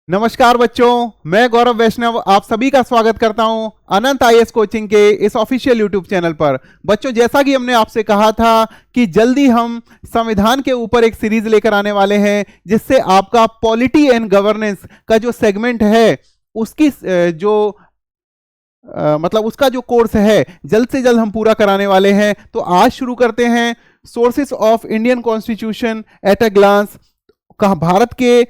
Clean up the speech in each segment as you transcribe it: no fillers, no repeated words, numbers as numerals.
नमस्कार बच्चों, मैं गौरव वैष्णव आप सभी का स्वागत करता हूं अनंत आईएएस कोचिंग के इस ऑफिशियल यूट्यूब चैनल पर। बच्चों, जैसा कि हमने आपसे कहा था कि जल्दी हम संविधान के ऊपर एक सीरीज लेकर आने वाले हैं, जिससे आपका पॉलिटी एंड गवर्नेंस का जो सेगमेंट है उसकी मतलब उसका जो कोर्स है जल्द से जल्द हम पूरा कराने वाले हैं। तो आज शुरू करते हैं sources of Indian constitution at a glance. कहा भारत के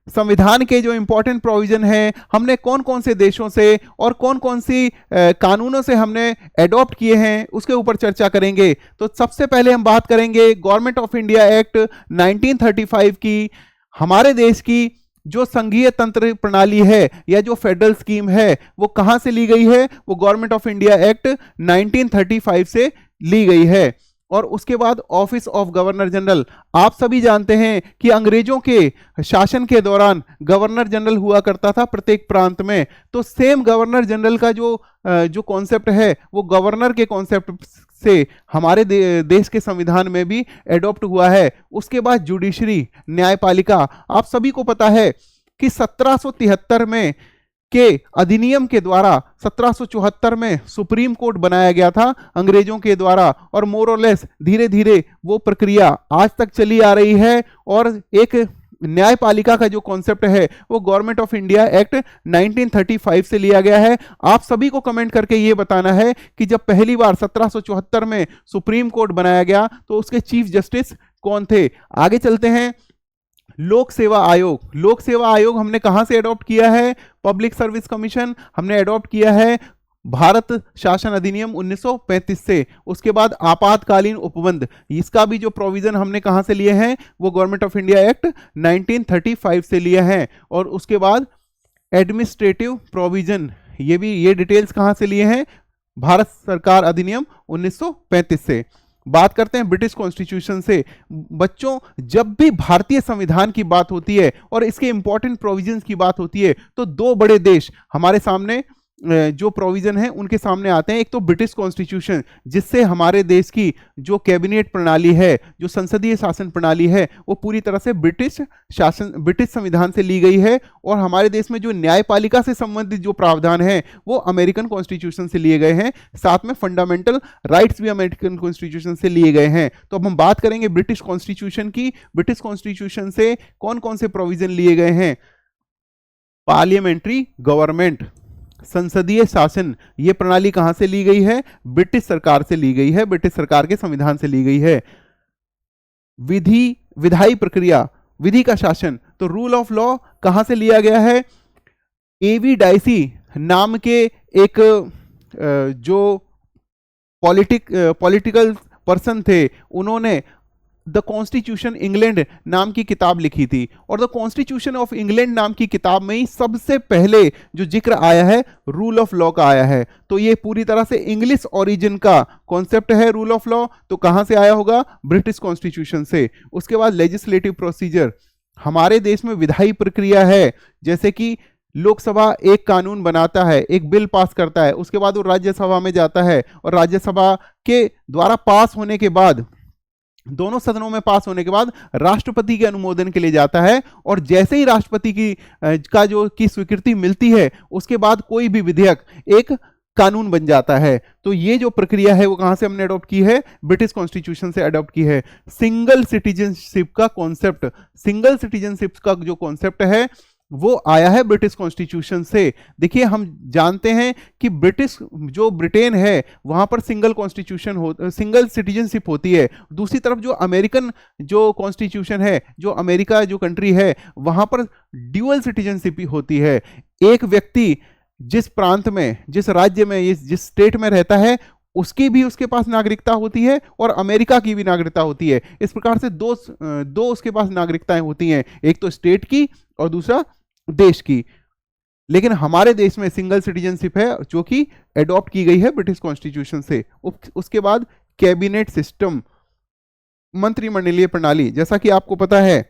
संविधान के जो इंपॉर्टेंट प्रोविजन है हमने कौन कौन से देशों से और कौन कौन सी कानूनों से हमने एडॉप्ट किए हैं उसके ऊपर चर्चा करेंगे। तो सबसे पहले हम बात करेंगे गवर्नमेंट ऑफ इंडिया एक्ट 1935 की। हमारे देश की जो संघीय तंत्र प्रणाली है या जो फेडरल स्कीम है वो कहां से ली गई है? वो गवर्नमेंट ऑफ इंडिया एक्ट 1935 से ली गई है। और उसके बाद ऑफिस ऑफ गवर्नर जनरल, आप सभी जानते हैं कि अंग्रेजों के शासन के दौरान गवर्नर जनरल हुआ करता था प्रत्येक प्रांत में। तो सेम गवर्नर जनरल का जो कॉन्सेप्ट है वो गवर्नर के कॉन्सेप्ट से हमारे देश के संविधान में भी एडॉप्ट हुआ है। उसके बाद जुडिशरी, न्यायपालिका, आप सभी को पता है कि 1773 में के अधिनियम के द्वारा 1774 में सुप्रीम कोर्ट बनाया गया था अंग्रेजों के द्वारा, और मोर और लेस धीरे धीरे वो प्रक्रिया आज तक चली आ रही है। और एक न्यायपालिका का जो कॉन्सेप्ट है वो गवर्नमेंट ऑफ इंडिया एक्ट 1935 से लिया गया है। आप सभी को कमेंट करके ये बताना है कि जब पहली बार 1774 में सुप्रीम कोर्ट बनाया गया तो उसके चीफ जस्टिस कौन थे। आगे चलते हैं। लोक सेवा आयोग, लोक सेवा आयोग हमने कहां से अडॉप्ट किया है? पब्लिक सर्विस कमीशन हमने अडॉप्ट किया है भारत शासन अधिनियम 1935 से। उसके बाद आपातकालीन उपबंध, इसका भी जो प्रोविजन हमने कहां से लिए हैं वो गवर्नमेंट ऑफ इंडिया एक्ट 1935 से लिए हैं। और उसके बाद एडमिनिस्ट्रेटिव प्रोविजन, ये डिटेल्स कहां से लिए हैं? भारत सरकार अधिनियम 1935 से। बात करते हैं ब्रिटिश कॉन्स्टिट्यूशन से। बच्चों, जब भी भारतीय संविधान की बात होती है और इसके इंपॉर्टेंट प्रोविजंस की बात होती है तो दो बड़े देश हमारे सामने जो प्रोविजन है उनके सामने आते हैं। एक तो ब्रिटिश कॉन्स्टिट्यूशन, जिससे हमारे देश की जो कैबिनेट प्रणाली है, जो संसदीय शासन प्रणाली है, वो पूरी तरह से ब्रिटिश संविधान से ली गई है। और हमारे देश में जो न्यायपालिका से संबंधित जो प्रावधान है वो अमेरिकन कॉन्स्टिट्यूशन से लिए गए हैं। साथ में फंडामेंटल राइट्स भी अमेरिकन कॉन्स्टिट्यूशन से लिए गए हैं। तो अब हम बात करेंगे ब्रिटिश कॉन्स्टिट्यूशन की। ब्रिटिश कॉन्स्टिट्यूशन से कौन कौन से प्रोविजन लिए गए हैं? पार्लियामेंट्री गवर्नमेंट, संसदीय शासन, ये प्रणाली कहां से ली गई है? ब्रिटिश सरकार से ली गई है, ब्रिटिश सरकार के संविधान से ली गई है। विधायी प्रक्रिया, विधि का शासन, तो रूल ऑफ लॉ कहां से लिया गया है? एवी डाइसी नाम के एक जो पॉलिटिकल पर्सन थे, उन्होंने द कॉन्स्टिट्यूशन इंग्लैंड नाम की किताब लिखी थी। और द कॉन्स्टिट्यूशन ऑफ इंग्लैंड नाम की किताब में ही सबसे पहले जो जिक्र आया है रूल ऑफ लॉ का आया है। तो ये पूरी तरह से इंग्लिश ओरिजिन का कॉन्सेप्ट है रूल ऑफ लॉ। तो कहां से आया होगा? ब्रिटिश कॉन्स्टिट्यूशन से। उसके बाद लेजिस्लेटिव प्रोसीजर, हमारे देश में विधायी प्रक्रिया है। जैसे कि लोकसभा एक कानून बनाता है, एक बिल पास करता है, उसके बाद वो राज्यसभा में जाता है और राज्यसभा के द्वारा पास होने के बाद, दोनों सदनों में पास होने के बाद राष्ट्रपति के अनुमोदन के लिए जाता है। और जैसे ही राष्ट्रपति की स्वीकृति मिलती है उसके बाद कोई भी विधेयक एक कानून बन जाता है। तो ये जो प्रक्रिया है वो कहां से हमने अडॉप्ट की है? ब्रिटिश कॉन्स्टिट्यूशन से अडॉप्ट की है। सिंगल सिटीजनशिप का कॉन्सेप्ट, सिंगल सिटीजनशिप का जो कॉन्सेप्ट है वो आया है ब्रिटिश कॉन्स्टिट्यूशन से। देखिए, हम जानते हैं कि ब्रिटेन है वहां पर सिंगल सिटीजनशिप होती है। दूसरी तरफ जो अमेरिकन जो कॉन्स्टिट्यूशन है, जो अमेरिका जो कंट्री है, वहां पर ड्यूअल सिटीजनशिप होती है। एक व्यक्ति जिस प्रांत में, जिस राज्य में, जिस स्टेट में रहता है उसकी भी उसके पास नागरिकता होती है और अमेरिका की भी नागरिकता होती है। इस प्रकार से दो उसके पास नागरिकताएं होती हैं, एक तो स्टेट की और दूसरा देश की। लेकिन हमारे देश में सिंगल सिटीजनशिप है जो कि एडॉप्ट की गई है ब्रिटिश कॉन्स्टिट्यूशन से। उसके बाद कैबिनेट सिस्टम, मंत्रिमंडलीय प्रणाली, जैसा कि आपको पता है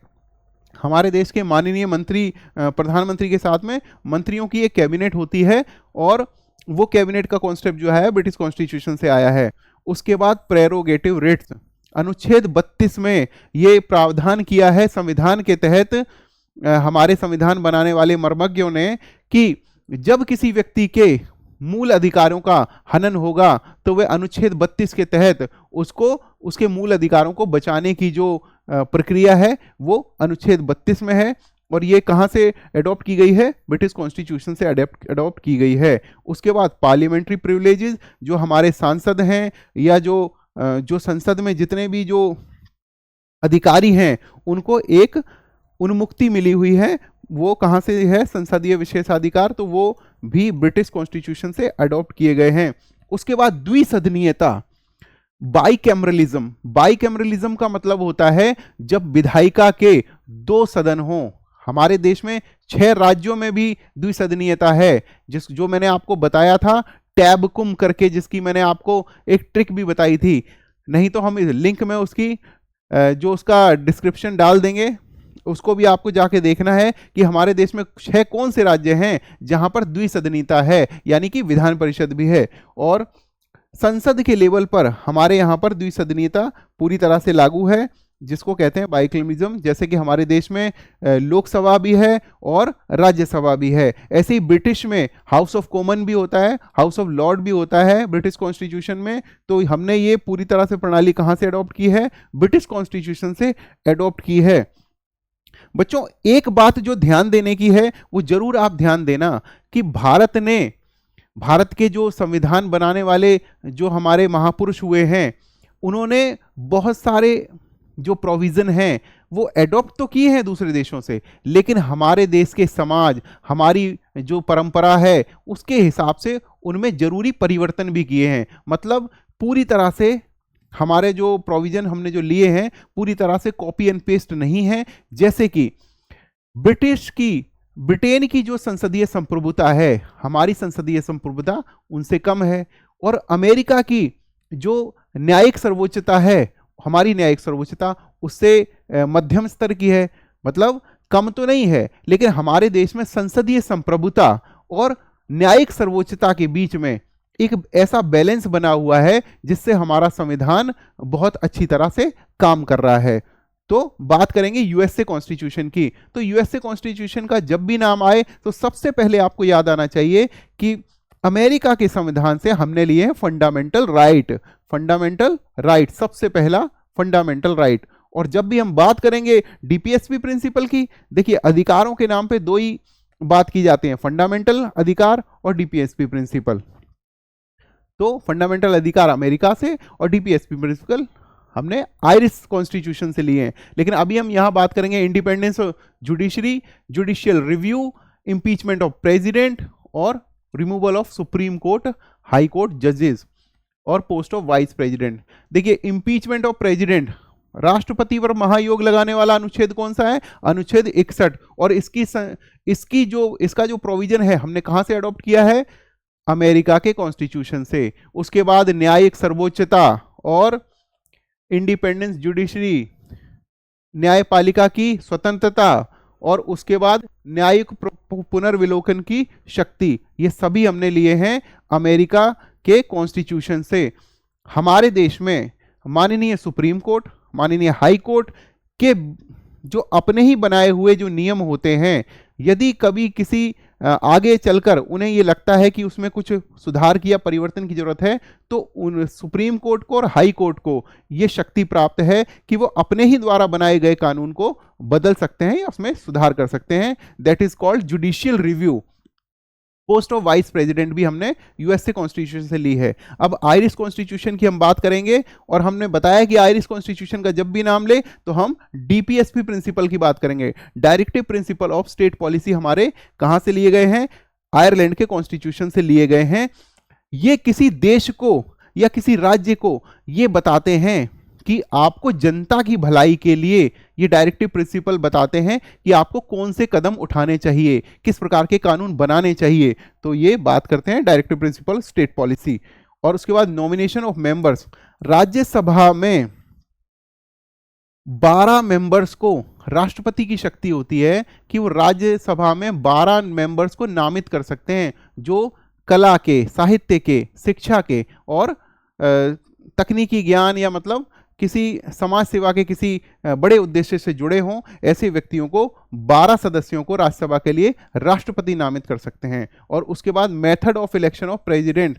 हमारे देश के माननीय मंत्री, प्रधानमंत्री के साथ में मंत्रियों की एक कैबिनेट होती है और वो कैबिनेट का कॉन्सेप्ट जो है ब्रिटिश कॉन्स्टिट्यूशन से आया है। उसके बाद प्रेरोगेटिव रिट्स, अनुच्छेद 32 में ये प्रावधान किया है संविधान के तहत हमारे संविधान बनाने वाले मर्मज्ञों ने कि जब किसी व्यक्ति के मूल अधिकारों का हनन होगा तो वे अनुच्छेद 32 के तहत उसको उसके मूल अधिकारों को बचाने की जो प्रक्रिया है वो अनुच्छेद 32 में है। और ये कहाँ से अडॉप्ट की गई है? ब्रिटिश कॉन्स्टिट्यूशन से अडॉप्ट की गई है। उसके बाद पार्लियामेंट्री प्रिविलेजेस, जो हमारे सांसद हैं या जो संसद में जितने भी जो अधिकारी हैं उनको एक उन्मुक्ति मिली हुई है। वो कहाँ से है? संसदीय विशेषाधिकार, तो वो भी ब्रिटिश कॉन्स्टिट्यूशन से अडॉप्ट किए गए हैं। उसके बाद द्विसदनीयता, बाईकैमरलिज्म का मतलब होता है जब विधायिका के 2 सदन हों। हमारे देश में 6 राज्यों में भी द्विसदनीयता है, जो मैंने आपको बताया था टैबकुम करके, जिसकी मैंने आपको एक ट्रिक भी बताई थी। नहीं तो हम इस लिंक में उसकी जो उसका डिस्क्रिप्शन डाल देंगे, उसको भी आपको जाके देखना है कि हमारे देश में 6 कौन से राज्य हैं जहां पर द्विसदनीयता है, यानी कि विधान परिषद भी है। और संसद के लेवल पर हमारे यहाँ पर द्विसदनीयता पूरी तरह से लागू है, जिसको कहते हैं बाइकैमरलिज्म। जैसे कि हमारे देश में लोकसभा भी है और राज्यसभा भी है, ऐसे ही ब्रिटिश में हाउस ऑफ कॉमन भी होता है, हाउस ऑफ लॉर्ड भी होता है ब्रिटिश कॉन्स्टिट्यूशन में। तो हमने ये पूरी तरह से प्रणाली कहाँ से अडॉप्ट की है? ब्रिटिश कॉन्स्टिट्यूशन से अडॉप्ट की है। बच्चों, एक बात जो ध्यान देने की है वो जरूर आप ध्यान देना कि भारत के जो संविधान बनाने वाले जो हमारे महापुरुष हुए हैं, उन्होंने बहुत सारे जो प्रोविजन हैं वो एडॉप्ट तो किए हैं दूसरे देशों से, लेकिन हमारे देश के समाज, हमारी जो परंपरा है उसके हिसाब से उनमें जरूरी परिवर्तन भी किए हैं। मतलब पूरी तरह से हमारे जो प्रोविजन हमने जो लिए हैं पूरी तरह से कॉपी एंड पेस्ट नहीं है। जैसे कि ब्रिटेन की जो संसदीय संप्रभुता है, हमारी संसदीय संप्रभुता उनसे कम है। और अमेरिका की जो न्यायिक सर्वोच्चता है, हमारी न्यायिक सर्वोच्चता उससे मध्यम स्तर की है, मतलब कम तो नहीं है, लेकिन हमारे देश में संसदीय संप्रभुता और न्यायिक सर्वोच्चता के बीच में एक ऐसा बैलेंस बना हुआ है जिससे हमारा संविधान बहुत अच्छी तरह से काम कर रहा है। तो बात करेंगे यूएसए कॉन्स्टिट्यूशन की। तो यूएसए कॉन्स्टिट्यूशन का जब भी नाम आए तो सबसे पहले आपको याद आना चाहिए कि अमेरिका के संविधान से हमने लिए हैं फंडामेंटल राइट, सबसे पहला फंडामेंटल राइट। और जब भी हम बात करेंगे डीपीएसपी प्रिंसिपल की, देखिए अधिकारों के नाम पे 2 ही बात की जाती है, फंडामेंटल अधिकार और डीपीएसपी प्रिंसिपल। तो फंडामेंटल अधिकार अमेरिका से और डीपीएसपी प्रिंसिपल हमने आयरिश कॉन्स्टिट्यूशन से लिए हैं। लेकिन अभी हम यहां बात करेंगे independence of judiciary, judicial review, impeachment of president और removal of supreme court, high court जजेस और पोस्ट ऑफ वाइस प्रेसिडेंट। देखिए इंपीचमेंट ऑफ प्रेसिडेंट, राष्ट्रपति पर महायोग लगाने वाला अनुच्छेद कौन सा है? अनुच्छेद 61। और इसका जो प्रोविजन है हमने कहां से अडॉप्ट किया है? अमेरिका के कॉन्स्टिट्यूशन से। उसके बाद न्यायिक सर्वोच्चता और इंडिपेंडेंस जुडिशरी, न्यायपालिका की स्वतंत्रता और उसके बाद न्यायिक पुनर्विलोकन की शक्ति, ये सभी हमने लिए हैं अमेरिका के कॉन्स्टिट्यूशन से। हमारे देश में माननीय सुप्रीम कोर्ट, माननीय हाई कोर्ट के जो अपने ही बनाए हुए जो नियम होते हैं, यदि कभी किसी आगे चलकर उन्हें ये लगता है कि उसमें कुछ सुधार की या परिवर्तन की जरूरत है, तो उन सुप्रीम कोर्ट को और हाई कोर्ट को ये शक्ति प्राप्त है कि वो अपने ही द्वारा बनाए गए कानून को बदल सकते हैं या उसमें सुधार कर सकते हैं। That is called judicial review. Post of vice president भी हमने यूएसए कॉन्स्टिट्यूशन से ली है। अब आयरिश कॉन्स्टिट्यूशन की हम बात करेंगे, और हमने बताया कि आयरिश कॉन्स्टिट्यूशन का जब भी नाम ले तो हम डीपीएसपी प्रिंसिपल की बात करेंगे। Directive principle of state policy हमारे कहां से लिए गए हैं? आयरलैंड के कॉन्स्टिट्यूशन से लिए गए हैं। ये किसी देश को या किसी राज्य को ये बताते हैं कि आपको जनता की भलाई के लिए, ये डायरेक्टिव प्रिंसिपल बताते हैं कि आपको कौन से कदम उठाने चाहिए, किस प्रकार के कानून बनाने चाहिए। तो ये बात करते हैं डायरेक्टिव प्रिंसिपल स्टेट पॉलिसी। और उसके बाद नॉमिनेशन ऑफ मेंबर्स, राज्यसभा में 12 मेंबर्स को राष्ट्रपति की शक्ति होती है कि वो राज्यसभा में 12 मेंबर्स को नामित कर सकते हैं, जो कला के, साहित्य के, शिक्षा के और तकनीकी ज्ञान या मतलब किसी समाज सेवा के किसी बड़े उद्देश्य से जुड़े हों, ऐसे व्यक्तियों को 12 सदस्यों को राज्यसभा के लिए राष्ट्रपति नामित कर सकते हैं। और उसके बाद method of election of president,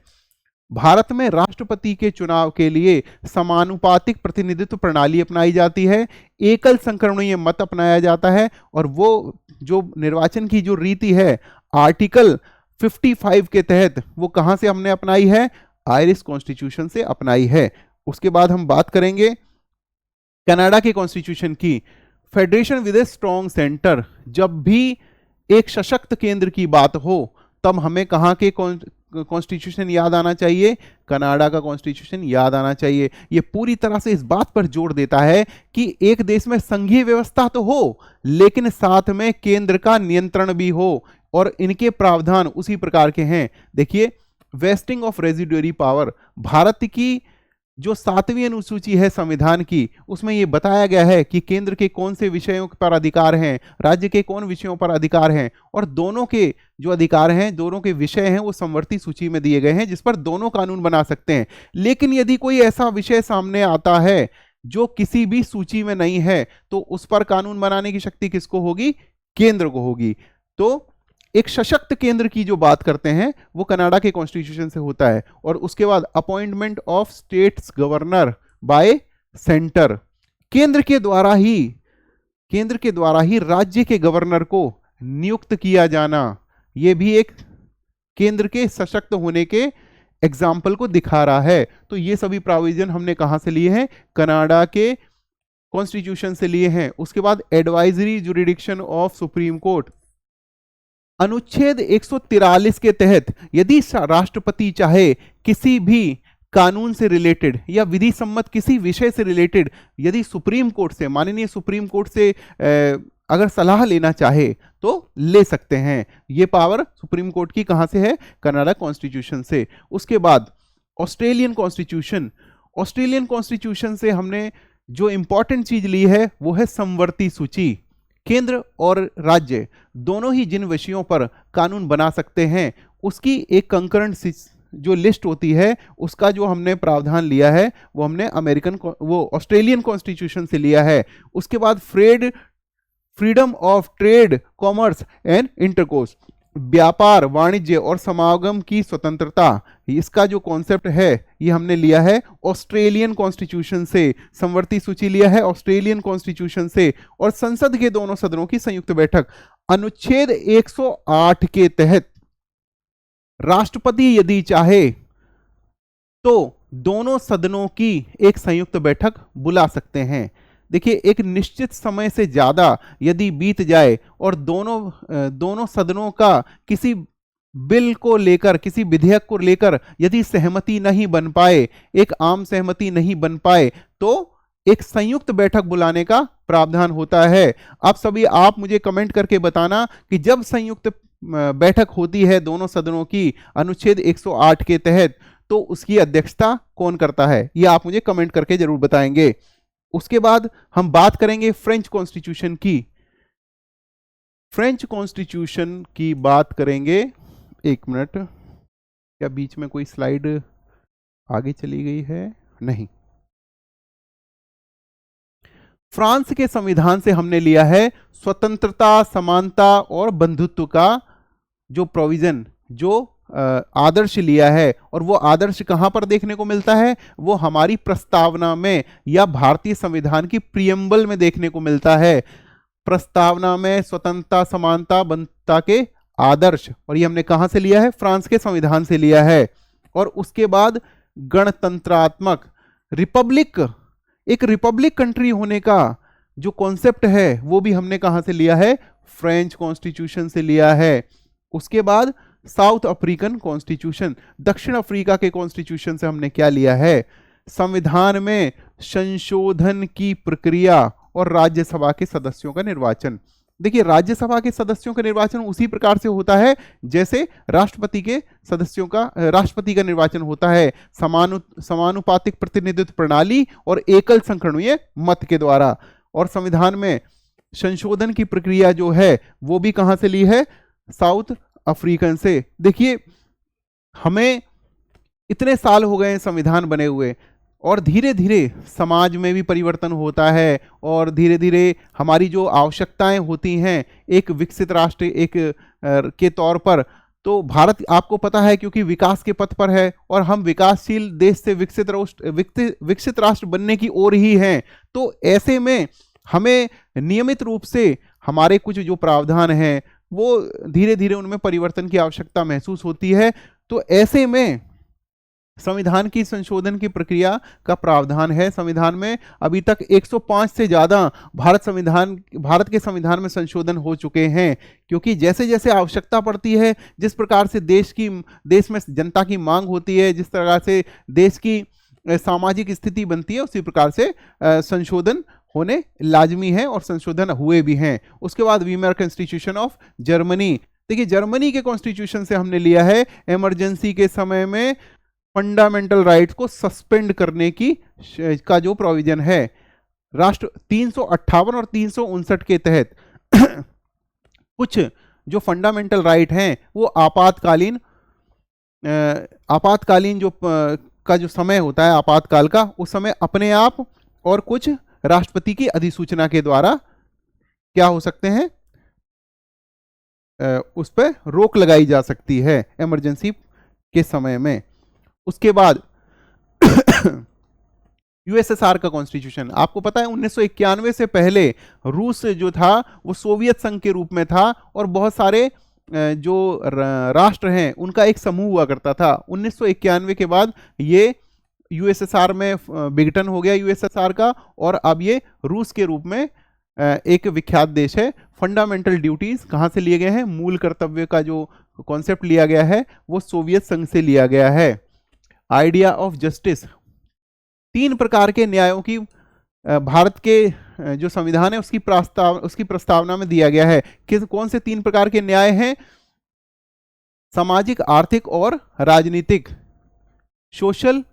Bharat में राष्ट्रपति के चुनाव के लिए समानुपातिक प्रतिनिधित्व प्रणाली अपनाई जाती है, एकल संक्रमणीय मत अपनाया जाता है, और वो जो निर्वाचन की जो रीति है आर्टिकल 55 के तहत वो कहां से हमने अपनाई है, आयरिश कॉन्स्टिट्यूशन से अपनाई है। उसके बाद हम बात करेंगे कनाडा के कॉन्स्टिट्यूशन की। Federation with a strong centre, जब भी एक सशक्त केंद्र की बात हो तब हमें कहां के कॉन्स्टिट्यूशन याद आना चाहिए, कनाडा का कॉन्स्टिट्यूशन याद आना चाहिए। यह पूरी तरह से इस बात पर जोर देता है कि एक देश में संघीय व्यवस्था तो हो लेकिन साथ में केंद्र का नियंत्रण भी हो, और इनके प्रावधान उसी प्रकार के हैं। देखिए, wasting of residuary power, Bharat की जो 7वीं अनुसूची है संविधान की, उसमें यह बताया गया है कि केंद्र के कौन से विषयों पर अधिकार हैं, राज्य के कौन विषयों पर अधिकार हैं, और दोनों के जो अधिकार हैं, दोनों के विषय हैं, वो समवर्ती सूची में दिए गए हैं जिस पर दोनों कानून बना सकते हैं। लेकिन यदि कोई ऐसा विषय सामने आता है जो किसी भी सूची में नहीं है तो उस पर कानून बनाने की शक्ति किसको होगी, केंद्र को होगी। तो एक सशक्त केंद्र की जो बात करते हैं वो कनाडा के कॉन्स्टिट्यूशन से होता है। और उसके बाद appointment of states governor bye centre, केंद्र के द्वारा ही राज्य के गवर्नर को नियुक्त किया जाना, यह भी एक केंद्र के सशक्त होने के एग्जाम्पल को दिखा रहा है। तो ये सभी प्रोविजन हमने कहां से लिए हैं, कनाडा के कॉन्स्टिट्यूशन से लिए हैं। उसके बाद advisory jurisdiction of supreme court, अनुच्छेद 143 के तहत यदि राष्ट्रपति चाहे किसी भी कानून से रिलेटेड या विधि सम्मत किसी विषय से रिलेटेड यदि सुप्रीम कोर्ट से, माननीय सुप्रीम कोर्ट से अगर सलाह लेना चाहे तो ले सकते हैं। यह पावर सुप्रीम कोर्ट की कहां से है, कनाडा कॉन्स्टिट्यूशन से। उसके बाद ऑस्ट्रेलियन कॉन्स्टिट्यूशन से हमने जो इंपॉर्टेंट चीज ली है वो है समवर्ती सूची। केंद्र और राज्य दोनों ही जिन विषयों पर कानून बना सकते हैं उसकी एक कंकरेंट जो लिस्ट होती है उसका जो हमने प्रावधान लिया है वो हमने ऑस्ट्रेलियन कॉन्स्टिट्यूशन से लिया है। उसके बाद freedom of trade, commerce and intercourse, व्यापार, वाणिज्य और समागम की स्वतंत्रता, इसका जो कॉन्सेप्ट है ये हमने लिया है ऑस्ट्रेलियन कॉन्स्टिट्यूशन से। समवर्ती सूची लिया है ऑस्ट्रेलियन कॉन्स्टिट्यूशन से। और संसद के दोनों सदनों की संयुक्त बैठक, अनुच्छेद 108 के तहत राष्ट्रपति यदि चाहे तो दोनों सदनों की एक संयुक्त बैठक बुला सकते हैं। देखिए, एक निश्चित समय से ज्यादा यदि बीत जाए और दोनों सदनों का किसी बिल को लेकर, किसी विधेयक को लेकर यदि सहमति नहीं बन पाए, एक आम सहमति नहीं बन पाए, तो एक संयुक्त बैठक बुलाने का प्रावधान होता है। आप मुझे कमेंट करके बताना कि जब संयुक्त बैठक होती है दोनों सदनों की अनुच्छेद 108 के तहत तो उसकी अध्यक्षता कौन करता है, यह आप मुझे कमेंट करके जरूर बताएंगे। उसके बाद हम बात करेंगे फ्रेंच कॉन्स्टिट्यूशन की। फ्रेंच कॉन्स्टिट्यूशन की बात करेंगे, एक मिनट, क्या बीच में कोई स्लाइड आगे चली गई है, नहीं। फ्रांस के संविधान से हमने लिया है स्वतंत्रता, समानता और बंधुत्व का जो प्रोविजन, जो आदर्श लिया है। और वो आदर्श कहां पर देखने को मिलता है, वो हमारी प्रस्तावना में या भारतीय संविधान की प्रियम्बल में देखने को मिलता है। प्रस्तावना में स्वतंत्रता, समानता, बंधुत्व के आदर्श, और ये हमने कहां से लिया है, फ्रांस के संविधान से लिया है। और उसके बाद गणतंत्रात्मक रिपब्लिक, एक रिपब्लिक कंट्री होने का जो कॉन्सेप्ट है वो भी हमने कहां से लिया है, फ्रेंच कॉन्स्टिट्यूशन से लिया है। उसके बाद साउथ अफ्रीकन कॉन्स्टिट्यूशन, दक्षिण अफ्रीका के कॉन्स्टिट्यूशन से हमने क्या लिया है, संविधान में संशोधन की प्रक्रिया और राज्यसभा के सदस्यों का निर्वाचन। देखिए, राज्यसभा के सदस्यों का निर्वाचन उसी प्रकार से होता है जैसे राष्ट्रपति का निर्वाचन होता है, समानुपातिक प्रतिनिधित्व प्रणाली और एकल संक्रमणीय मत के द्वारा। और संविधान में संशोधन की प्रक्रिया जो है वो भी कहां से ली है, साउथ अफ्रीकन से। देखिए, हमें इतने साल हो गए संविधान बने हुए, और धीरे धीरे समाज में भी परिवर्तन होता है और धीरे धीरे हमारी जो आवश्यकताएं होती हैं एक विकसित राष्ट्र के तौर पर, तो भारत आपको पता है क्योंकि विकास के पथ पर है और हम विकासशील देश से विकसित राष्ट्र बनने की ओर ही हैं। तो ऐसे में हमें नियमित रूप से हमारे कुछ जो प्रावधान हैं वो धीरे धीरे उनमें परिवर्तन की आवश्यकता महसूस होती है। तो ऐसे में संविधान की संशोधन की प्रक्रिया का प्रावधान है। संविधान में अभी तक 105 से ज़्यादा भारत के संविधान में संशोधन हो चुके हैं, क्योंकि जैसे जैसे आवश्यकता पड़ती है, जिस प्रकार से देश में जनता की मांग होती है, जिस तरह से देश की सामाजिक स्थिति बनती है, उसी प्रकार से संशोधन होने लाजमी है और संशोधन हुए भी हैं। उसके बाद वीमर कॉन्स्टिट्यूशन ऑफ जर्मनी। देखिए, जर्मनी के कॉन्स्टिट्यूशन से हमने लिया है इमरजेंसी के समय में फंडामेंटल राइट्स को सस्पेंड करने का जो प्रोविजन है राष्ट्र 358 और 359 के तहत कुछ जो फंडामेंटल राइट हैं वो आपातकालीन जो समय होता है आपातकाल का, उस समय अपने आप और कुछ राष्ट्रपति की अधिसूचना के द्वारा क्या हो सकते हैं, उस पर रोक लगाई जा सकती है इमरजेंसी के समय में। उसके बाद यूएसएसआर का कॉन्स्टिट्यूशन, आपको पता है 1991 से पहले रूस जो था वो सोवियत संघ के रूप में था और बहुत सारे जो राष्ट्र हैं उनका एक समूह हुआ करता था। 1991 के बाद ये यूएसएसआर में विघटन हो गया यूएसएसआर का, और अब ये रूस के रूप में एक विख्यात देश है। फंडामेंटल ड्यूटीज कहाँ से लिए गए हैं, मूल कर्तव्य का जो कॉन्सेप्ट लिया गया है वो सोवियत संघ से लिया गया है। आइडिया ऑफ जस्टिस, 3 प्रकार के न्यायों की भारत के जो संविधान है उसकी प्रस्तावना में दिया गया है। कौन से 3 प्रकार के न्याय हैं? सामाजिक, आर्थिक और राजनीतिक, सोशल,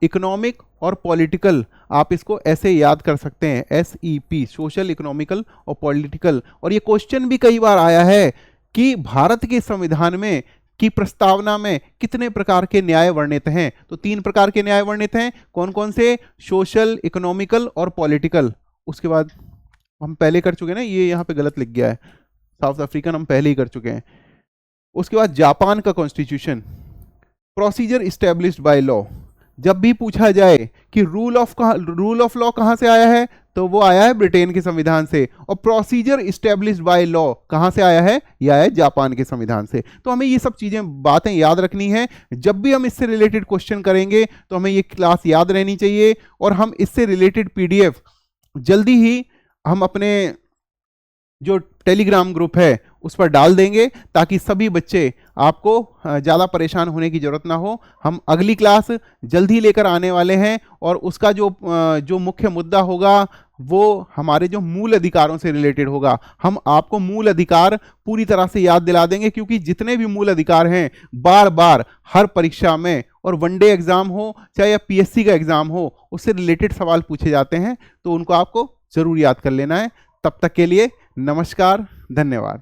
इकोनॉमिक और पॉलिटिकल। आप इसको ऐसे याद कर सकते हैं, SEP, सोशल, इकोनॉमिकल और पॉलिटिकल। और ये क्वेश्चन भी कई बार आया है कि भारत के संविधान में की प्रस्तावना में कितने प्रकार के न्याय वर्णित हैं। तो 3 प्रकार के न्याय वर्णित हैं। कौन कौन से? सोशल, इकोनॉमिकल और पॉलिटिकल। उसके बाद हम पहले कर चुके हैं ना, ये यहाँ पे गलत लिख गया है, साउथ अफ्रीकन हम पहले ही कर चुके हैं। उसके बाद जापान का constitution, procedure established by law. जब भी पूछा जाए कि रूल ऑफ लॉ कहाँ से आया है, तो वो आया है ब्रिटेन के संविधान से। और प्रोसीजर इस्टेब्लिश्ड बाय लॉ कहाँ से आया है? यह आया है जापान के संविधान से। तो हमें ये सब बातें याद रखनी है। जब भी हम इससे रिलेटेड क्वेश्चन करेंगे तो हमें ये क्लास याद रहनी चाहिए, और हम इससे रिलेटेड PDF जल्दी ही हम अपने जो टेलीग्राम ग्रुप है उस पर डाल देंगे, ताकि सभी बच्चे, आपको ज़्यादा परेशान होने की ज़रूरत ना हो। हम अगली क्लास जल्दी लेकर आने वाले हैं, और उसका जो मुख्य मुद्दा होगा वो हमारे जो मूल अधिकारों से रिलेटेड होगा। हम आपको मूल अधिकार पूरी तरह से याद दिला देंगे, क्योंकि जितने भी मूल अधिकार हैं बार बार हर परीक्षा में, और वनडे एग्जाम हो चाहे या PSC का एग्जाम हो, उससे रिलेटेड सवाल पूछे जाते हैं, तो उनको आपको ज़रूर याद कर लेना है। तब तक के लिए नमस्कार, धन्यवाद।